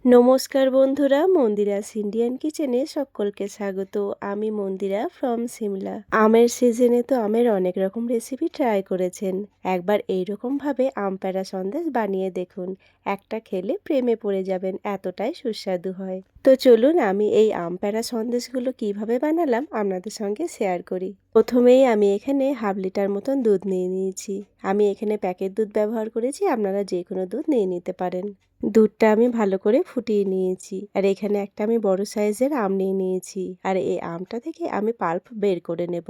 নমস্কার বন্ধুরা, মন্দিরাস ইন্ডিয়ান কিচেনে সকলকে স্বাগত। আমি মন্দিরা ফ্রম সিমলা। আমের সিজনে তো আমের অনেক রকম রেসিপি ট্রাই করেছেন। একবার এইরকমভাবে আম প্যাড়া সন্দেশ বানিয়ে দেখুন, একটা খেলে প্রেমে পড়ে যাবেন, এতটাই সুস্বাদু হয়। তো চলুন আমি এই আম প্যাড়া সন্দেশগুলো কিভাবে বানালাম আপনাদের সঙ্গে শেয়ার করি। প্রথমেই আমি এখানে হাফ লিটার মতন দুধ নিয়ে নিয়েছি। আমি এখানে প্যাকেট দুধ ব্যবহার করেছি, আপনারা যে কোনো দুধ নিয়ে নিতে পারেন। দুধটা আমি ভালো করে ফুটিয়ে নিয়েছি, আর এখানে একটা আমি বড় সাইজের আম নিয়ে নিয়েছি, আর এই আমটা থেকে আমি পাল্প বের করে নেব।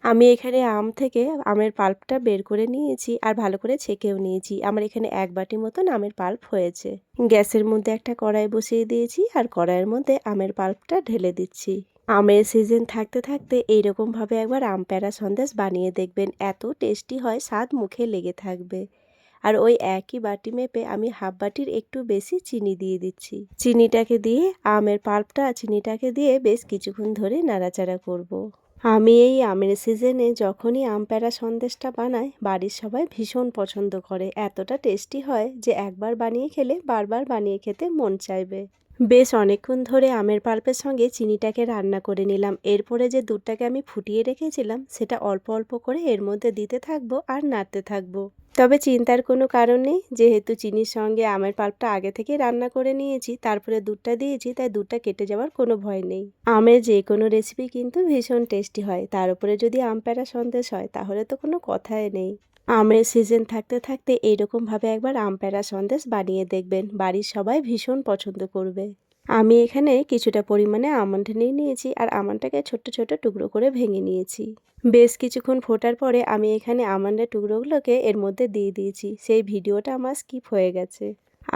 আমি এখানে আম থেকে আমের পাল্পটা বের করে নিয়েছি, আর ভালো করে ছেঁকেও নিয়েছি। আমার এখানে 1 বাটি মতন আমের পাল্প হয়েছে। গ্যাসের মধ্যে একটা কড়াই বসিয়ে দিয়েছি, আর কড়াইয়ের মধ্যে আমের পাল্পটা ঢেলে দিচ্ছি। আমের সিজন থাকতে থাকতে এইরকমভাবে একবার আম প্যাড়া সন্দেশ বানিয়ে দেখবেন, এত টেস্টি হয়, স্বাদ মুখে লেগে থাকবে। আর ওই একই বাটি মেপে আমি হাফ বাটির একটু বেশি চিনি দিয়ে দিচ্ছি। চিনিটাকে দিয়ে আমের পাল্পটা চিনিটাকে দিয়ে বেশ কিছুক্ষণ ধরে নাড়াচাড়া করব। আমি এই আমের সিজনে যখনই আম প্যাড়া সন্দেশটা বানাই, বাড়ির সবাই ভীষণ পছন্দ করে। এতটা টেস্টি হয় যে একবার বানিয়ে খেলে বারবার বানিয়ে খেতে মন চাইবে। বেশ অনেকক্ষণ ধরে আমের পাল্পের সঙ্গে চিনিটাকে রান্না করে নিলাম। এরপরে যে দুধটাকে আমি ফুটিয়ে রেখেছিলাম সেটা অল্প অল্প করে এর মধ্যে দিতে থাকবো আর নাড়তে থাকবো। তবে চিন্তার কোনো কারণ নেই, যেহেতু চিনির সঙ্গে আমের পাল্পটা আগে থেকে রান্না করে নিয়েছি, তারপরে দুধটা দিয়েছি, তাই দুধটা কেটে যাওয়ার কোনো ভয় নেই। আমের যে কোনো রেসিপি কিন্তু ভীষণ টেস্টি হয়, তার উপরে যদি আম প্যাড়া সন্দেশ হয় তাহলে তো কোনো কথাই নেই। আমের সিজন থাকতে থাকতে এইরকমভাবে একবার আম প্যাড়া সন্দেশ বানিয়ে দেখবেন, বাড়ির সবাই ভীষণ পছন্দ করবে। আমি এখানে কিছুটা পরিমাণে আমন্ড নিয়ে নিয়েছি, আর আমন্ডটাকে ছোট্ট ছোট্ট টুকরো করে ভেঙে নিয়েছি। বেশ কিছুক্ষণ ফোটার পরে আমি এখানে আমন্ডের টুকরোগুলোকে এর মধ্যে দিয়ে দিয়েছি। সেই ভিডিওটা আমার স্কিপ হয়ে গেছে।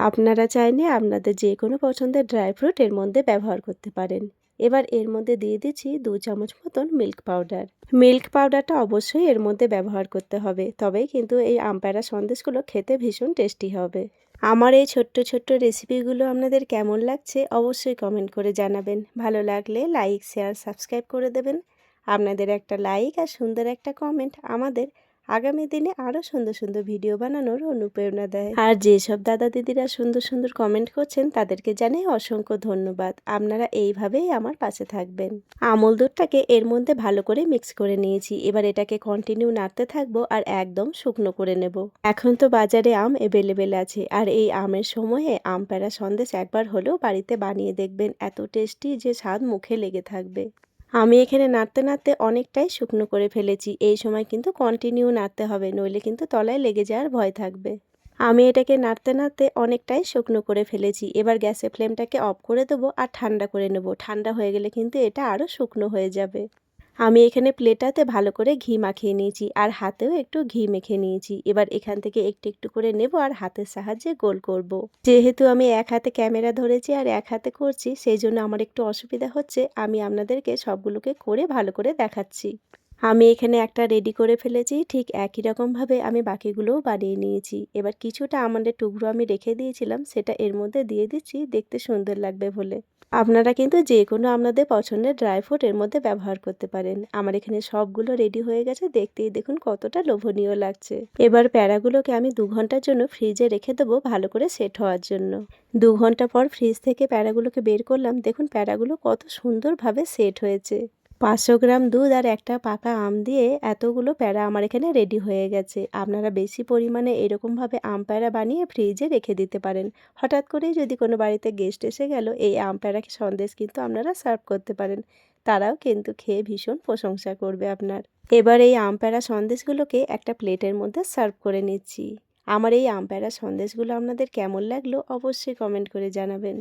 আপনারা চাইলে আপনাদের যে কোনো পছন্দের ড্রাই ফ্রুট এর মধ্যে ব্যবহার করতে পারেন। এবার এর মধ্যে দিয়ে দিচ্ছি 2 চামচ মতন মিল্ক পাউডার। মিল্ক পাউডারটা অবশ্যই এর মধ্যে ব্যবহার করতে হবে, তবেই কিন্তু এই আম প্যাড়া সন্দেশগুলো খেতে ভীষণ টেস্টি হবে। আমার এই ছোট্ট ছোট্ট রেসিপিগুলো আপনাদের কেমন লাগছে অবশ্যই কমেন্ট করে জানাবেন। ভালো লাগলে লাইক, শেয়ার, সাবস্ক্রাইব করে দেবেন। আপনাদের একটা লাইক আর সুন্দর একটা কমেন্ট আমাদের আগামী দিনে আরও সুন্দর সুন্দর ভিডিও বানানোর অনুপ্রেরণা দেয়। আর যেসব দাদা দিদিরা সুন্দর সুন্দর কমেন্ট করছেন তাদেরকে জানাই অসংখ্য ধন্যবাদ। আপনারা এইভাবেই আমার পাশে থাকবেন। আমল দুধটাকে এর মধ্যে ভালো করে মিক্স করে নিয়েছি। এবার এটাকে কন্টিনিউ নাড়তে থাকবো আর একদম শুকনো করে নেব। এখন তো বাজারে আম অ্যাভেলেবেল আছে, আর এই আমের সময়ে আম প্যাড়া সন্দেশ একবার হলেও বাড়িতে বানিয়ে দেখবেন, এত টেস্টি যে স্বাদ মুখে লেগে থাকবে। আমি এখানে নাড়তে নাড়তে অনেকটাই শুকনো করে ফেলেছি। এই সময় কিন্তু কন্টিনিউ নাড়তে হবে, নইলে কিন্তু তলায় লেগে যাওয়ার ভয় থাকবে। আমি এটাকে নাড়তে নাড়তে অনেকটাই শুকনো করে ফেলেছি। এবার গ্যাসের ফ্লেমটাকে অফ করে দেবো আর ঠান্ডা করে নেব। ঠান্ডা হয়ে গেলে কিন্তু এটা আরও শুকনো হয়ে যাবে। আমি এখানে প্লেটাতে ভালো করে ঘি মাখিয়ে নিয়েছি, আর হাতেও একটু ঘি মেখে নিয়েছি। এবার এখান থেকে একটু একটু করে নেব আর হাতের সাহায্যে গোল করব। যেহেতু আমি এক হাতে ক্যামেরা ধরেছি আর এক হাতে করছি, সেই জন্য আমার একটু অসুবিধা হচ্ছে। আমি আপনাদেরকে সবগুলোকে করে ভালো করে দেখাচ্ছি। আমি এখানে একটা রেডি করে ফেলেছি, ঠিক একই রকমভাবে আমি বাকিগুলোও বানিয়ে নিয়েছি। এবার কিছুটা আমন্ডের টুকরো আমি রেখে দিয়েছিলাম, সেটা এর মধ্যে দিয়ে দিচ্ছি, দেখতে সুন্দর লাগবে বলে। আপনারা কিন্তু যে কোনো আপনাদের পছন্দের ড্রাই ফ্রুট এর মধ্যে ব্যবহার করতে পারেন। আমার এখানে সবগুলো রেডি হয়ে গেছে, দেখতেই দেখুন কতটা লোভনীয় লাগছে। এবার প্যাড়াগুলোকে আমি 2 ঘন্টার জন্য ফ্রিজে রেখে দেবো ভালো করে সেট হওয়ার জন্য। 2 ঘন্টা পর ফ্রিজ থেকে প্যাড়াগুলোকে বের করলাম, দেখুন প্যাড়াগুলো কত সুন্দরভাবে সেট হয়েছে। 500 গ্রাম দুধ আর একটা পাকা আম দিয়ে এতগুলো প্যাড়া আমার এখানে রেডি হয়ে গেছে। আপনারা বেশি পরিমাণে এরকমভাবে আম প্যাড়া বানিয়ে ফ্রিজে রেখে দিতে পারেন। হঠাৎ করেই যদি কোনো বাড়িতে গেস্ট এসে গেল, এই আম প্যাড়া সন্দেশ কিন্তু আপনারা সার্ভ করতে পারেন। তারাও কিন্তু খেয়ে ভীষণ প্রশংসা করবে আপনার। এবার এই আম প্যাড়া সন্দেশগুলোকে একটা প্লেটের মধ্যে সার্ভ করে নিচ্ছি। আমার এই আম প্যাড়া সন্দেশগুলো আপনাদের কেমন লাগলো অবশ্যই কমেন্ট করে জানাবেন।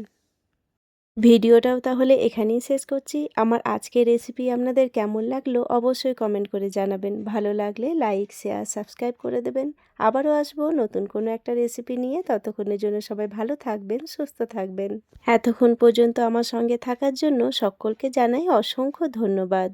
ভিডিওটাও তাহলে এখানেই শেষ করছি। আমার আজকের রেসিপি আপনাদের কেমন লাগলো অবশ্যই কমেন্ট করে জানাবেন। ভালো লাগলে লাইক, শেয়ার, সাবস্ক্রাইব করে দেবেন। আবারও আসবো নতুন কোনো একটা রেসিপি নিয়ে। ততক্ষণের জন্য সবাই ভালো থাকবেন, সুস্থ থাকবেন। এতক্ষণ পর্যন্ত আমার সঙ্গে থাকার জন্য সকলকে জানাই অসংখ্য ধন্যবাদ।